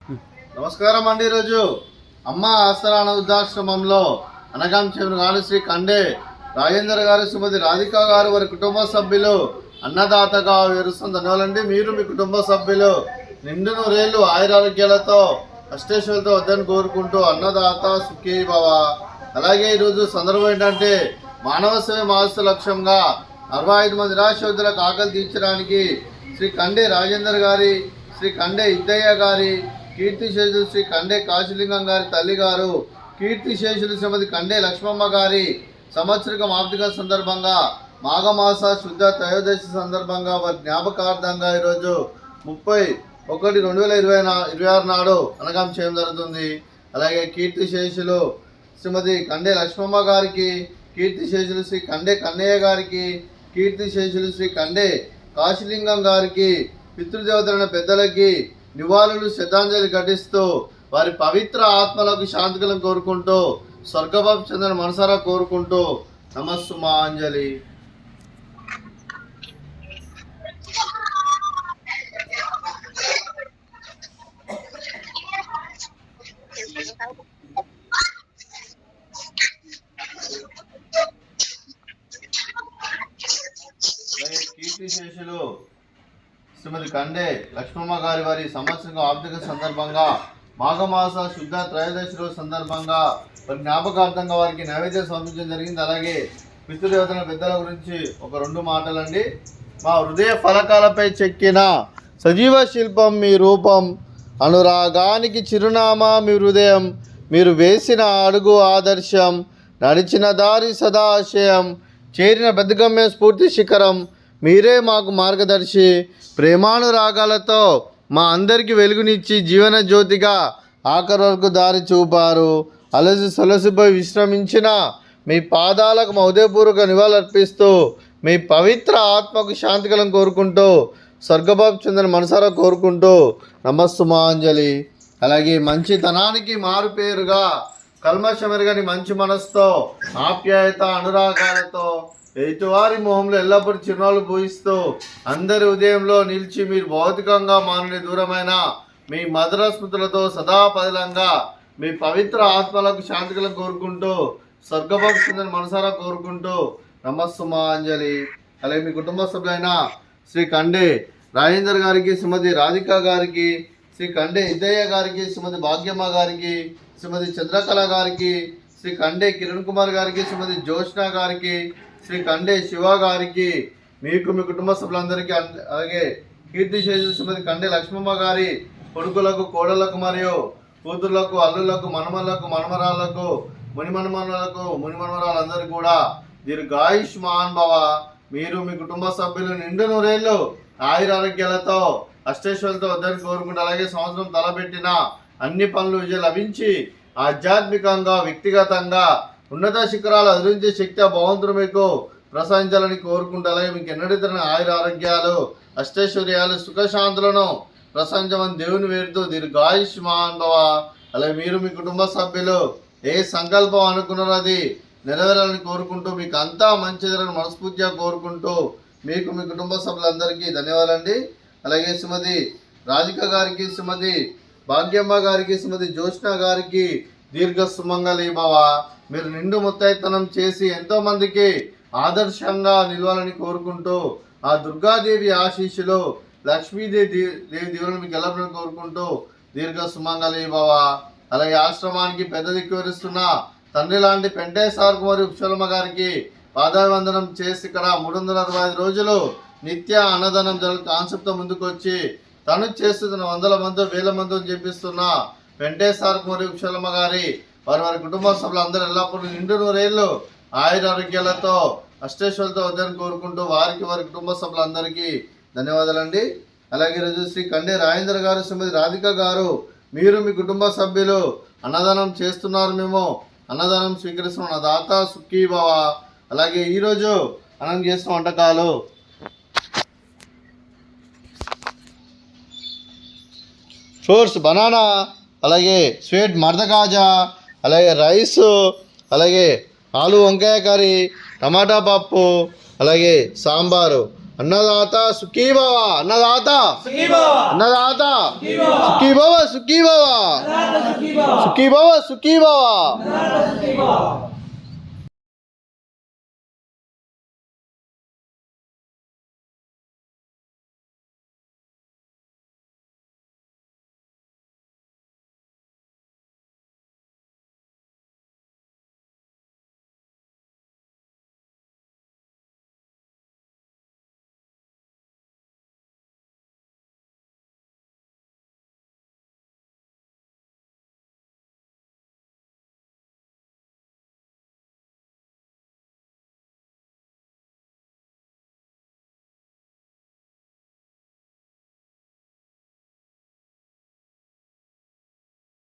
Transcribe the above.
నమస్కారం అండి. ఈరోజు అమ్మ ఆసరాన వృద్ధాశ్రమంలో అనగాం చెవిన శ్రీ కండే రాజేందర్ గారు, శ్రీమతి రాధిక గారు, వారి కుటుంబ సభ్యులు అన్నదాతగా విరుస్తున్న ధన్యవాదాలండి. మీరు మీ కుటుంబ సభ్యులు నిండు నూరేళ్లు ఆయురారోగ్యాలతో అష్టేశ్వరులతో వద్దని కోరుకుంటూ అన్నదాత సుఖీ భవ. అలాగే ఈరోజు సందర్భం ఏంటంటే మానవ సేవ మానస లక్ష్యంగా 45 మంది నిరాశ్రయులకు ఆకలి తీర్చడానికి శ్రీ కండే రాజేందర్ గారి, శ్రీ కండే ఇద్దయ్య గారి, కీర్తిశేషులు శ్రీ కండే కాశీలింగం గారి తల్లి గారు, కీర్తిశేషులు శ్రీమతి కండే లక్ష్మమ్మ గారి సంవత్సరిక మాప్తిక సందర్భంగా మాఘమాస శుద్ధ త్రయోదశి సందర్భంగా వారి జ్ఞాపకార్థంగా ఈరోజు 30/1/2026 నాడు అనగాం చేయడం జరుగుతుంది. అలాగే కీర్తిశేషులు శ్రీమతి కండే లక్ష్మమ్మ గారికి, కీర్తిశేషులు శ్రీ కండే కన్నయ్య గారికి, కీర్తిశేషులు శ్రీ కండే కాశీలింగం గారికి, పితృదేవతలైన పెద్దలకి నివాళులు శ్రద్ధాంజలి ఘటిస్తూ వారి పవిత్ర ఆత్మలకు శాంతికలను కోరుకుంటూ స్వర్గభావం చెందిన మనసారా కోరుకుంటూ నమస్సుమాంజలి. కీర్తిశేషులు శ్రీమతి కండే లక్ష్మమ్మ గారి వారి సంవత్సరం ఆర్థిక సందర్భంగా మాఘమాస శుద్ధ త్రయోదశి రోజు సందర్భంగా వారి జ్ఞాపకార్థంగా వారికి నైవేద్యం సమర్పించడం జరిగింది. అలాగే పితృదేవతల పెద్దల గురించి ఒక 2 మాటలండి. మా హృదయ ఫలకాలపై చెక్కిన సజీవ శిల్పం మీ రూపం, అనురాగానికి చిరునామా మీ హృదయం, మీరు వేసిన అడుగు ఆదర్శం, నడిచిన దారి సదా ఆశయం, చేరిన బతుకమ్మే స్ఫూర్తి శిఖరం, మీరే మాకు మార్గదర్శి, ప్రేమానురాగాలతో మా అందరికీ వెలుగునిచ్చి జీవన జ్యోతిగా ఆఖరి వరకు దారి చూపారు. అలసి సొలసిపోయి విశ్రమించిన మీ పాదాలకు మా హృదయపూర్వక నివాళులర్పిస్తూ మీ పవిత్ర ఆత్మకు శాంతికలను కోరుకుంటూ స్వర్గభావం చెందిన మనసారా కోరుకుంటూ నమస్సుమాంజలి. అలాగే మంచితనానికి మారుపేరుగా కల్మషమెరగని మంచి మనసుతో ఆప్యాయత అనురాగాలతో ఎదుటివారి మొహంలో ఎల్లప్పుడూ చిరునవ్వులు పూయిస్తూ అందరి ఉదయంలో నిలిచి మీరు భౌతికంగా మానని దూరమైన మీ మధుర స్మృతులతో సదా పదిలంగా మీ పవిత్ర ఆత్మలకు శాంతికలను కోరుకుంటూ స్వర్గభావం చెందిన మనసారా కోరుకుంటూ నమస్సుమాంజలి. అలాగే మీ కుటుంబ సభ్యులైన శ్రీ కండే రాజేందర్ గారికి, శ్రీమతి రాధిక గారికి, శ్రీ కండే ఇద్దయ్య గారికి, శ్రీమతి భాగ్యమ్మ గారికి, శ్రీమతి చంద్రకళ గారికి, శ్రీ కండే కిరణ్ కుమార్ గారికి, శ్రీమతి జ్యోత్స్న గారికి, శ్రీ కండే శివ గారికి, మీకు మీ కుటుంబ సభ్యులందరికీ, అలాగే కీర్తిశేషులు శ్రీమతి కండే లక్ష్మమ్మ గారి కొడుకులకు, కోడళ్లకు మరియు కూతుర్లకు, అల్లులకు, మనమలకు, మనమరాళ్లకు, మునిమనమరాలకు, మునిమనమరాలందరూ కూడా దీర్ఘాయుష్మాన్ భవ. మీరు మీ కుటుంబ సభ్యులు నిండు నూరేళ్లు ఆయురారోగ్యాలతో అష్టేశ్వరులతో వద్దని కోరుకుంటూ, అలాగే సంవత్సరం తలపెట్టిన అన్ని పనులు విజయం లభించి ఆధ్యాత్మికంగా, వ్యక్తిగతంగా ఉన్నత శిఖరాలు అధిరించే శక్తి ఆ భగవంతుడు మీకు ప్రసాదించాలని కోరుకుంటూ, అలాగే మీకు ఎన్నడైతే ఆయురారోగ్యాలు, అష్టైశ్వర్యాలు, సుఖశాంతులను ప్రసాదించమని దేవుని వేడుతూ దీర్ఘాయుష్మాన్ భవ. అలాగే మీరు మీ కుటుంబ సభ్యులు ఏ సంకల్పం అనుకున్నారో అది నెరవేరాలని కోరుకుంటూ మీకు అంతా మంచి జరగని మనస్ఫూర్తిగా కోరుకుంటూ మీకు మీ కుటుంబ సభ్యులందరికీ ధన్యవాదాలండి. అలాగే శ్రీమతి రాధిక గారికి, శ్రీమతి భాగ్యమ్మ గారికి, శ్రీమతి జ్యోత్స్న గారికి దీర్ఘ సుమంగళి భవ. మీరు నిండు ముత్తైతనం చేసి ఎంతోమందికి ఆదర్శంగా నిలవాలని కోరుకుంటూ ఆ దుర్గాదేవి ఆశీస్సులు, లక్ష్మీదేవి దేవులను మీకు ఎల్లప్పుడూ కోరుకుంటూ దీర్ఘ సుమంగళి భవ. అలాగే ఆశ్రమానికి పెద్ద దిక్కు విరుస్తున్న తండ్రి లాంటి పెంటేశ్వర కుమారి ఉపశలమ్మ గారికి పాదాభివందనం చేసి ఇక్కడ 365 రోజులు నిత్య అన్నదానం జరుగు కాన్సెప్ట్తో ముందుకు వచ్చి తను చేస్తున్న 100 మంది 1000 మంది చెప్పిస్తున్న పెంటేశ్వర కుమారి ఉపశలమ్మ గారి వారి కుటుంబ సభ్యులు అందరూ ఎల్లప్పుడూ నిండు నూరేళ్లు ఆయురారోగ్యాలతో అష్టేశ్వరులతో వద్దని కోరుకుంటూ వారి కుటుంబ సభ్యులందరికీ ధన్యవాదాలండి. అలాగే ఈరోజు శ్రీ కండే రాజేంద్ర గారు, శ్రీమతి రాధిక గారు, మీరు మీ కుటుంబ సభ్యులు అన్నదానం చేస్తున్నారు, మేము అన్నదానం స్వీకరిస్తున్నాం, నా దాత సుఖీ భవ. అలాగే ఈరోజు అన్నం చేస్తున్న వంటకాలు ఫ్రూట్స్ బనానా, అలాగే స్వీట్ మర్దకాజా, అలాగే రైస్, అలాగే ఆలు వంకాయ కర్రీ, టమాటా పప్పు, అలాగే సాంబారు, అన్నదాత సుఖీ భవ, అన్నదాత అన్నదాత సుఖీ భవ, సుఖీ భవ, సుఖీ భవ, సుఖీ భవ.